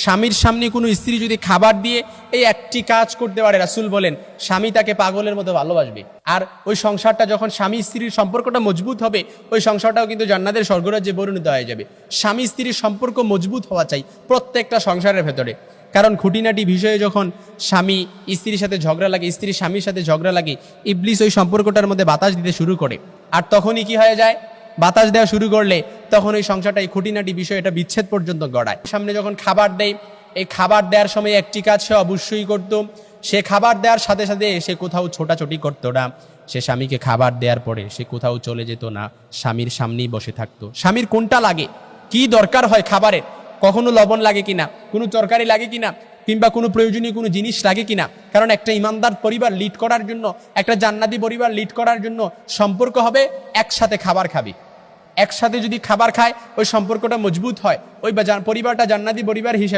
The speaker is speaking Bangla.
স্বামীর সামনে কোনো স্ত্রী যদি খাবার দিয়ে এই একটি কাজ করতে পারে, রাসূল বলেন স্বামী তাকে পাগলের মতো ভালোবাসবে। আর ওই সংসারটা যখন স্বামী স্ত্রীর সম্পর্কটা মজবুত হবে, ওই সংসারটাও কিন্তু জান্নাতের স্বর্গরাজ্যে পরিণত হয়ে যাবে। স্বামী স্ত্রীর সম্পর্ক মজবুত হওয়া চাই প্রত্যেকটা সংসারের ভেতরে। কারণ খুঁটিনাটি বিষয়ে যখন স্বামী স্ত্রীর সাথে ঝগড়া লাগে, স্ত্রী স্বামীর সাথে ঝগড়া লাগে, ইবলিস ওই সম্পর্কটার মধ্যে বাতাস দিতে শুরু করে। আর তখনই কি হয়ে যায়, বাতাস দেওয়া শুরু করলে তখন ওই সংসারটা এই খুঁটিনাটি বিষয় এটা বিচ্ছেদ পর্যন্ত গড়ায়। সামনে যখন খাবার দেয়, এই খাবার দেওয়ার সময় একটি কাজ সে অবশ্যই করত, সে খাবার দেওয়ার সাথে সাথে সে কোথাও ছোটাছুটি করতো না। সে স্বামীকে খাবার দেওয়ার পরে সে কোথাও চলে যেত না, স্বামীর সামনেই বসে থাকতো। স্বামীর কোনটা লাগে, কি দরকার হয় খাবারের, কখনো লবণ লাগে কিনা, কোনো তরকারি লাগে কিনা, কিংবা কোনো প্রয়োজনীয় কোনো জিনিস লাগে কিনা। কারণ একটা ইমানদার পরিবার লিড করার জন্য, একটা জান্নাতি পরিবার লিড করার জন্য সম্পর্ক হবে একসাথে খাবার খাবি। একসাথে যদি খাবার খায় ওই সম্পর্কটা মজবুত হয়, ওই পরিবারটা জান্নাতি পরিবার হিসেবে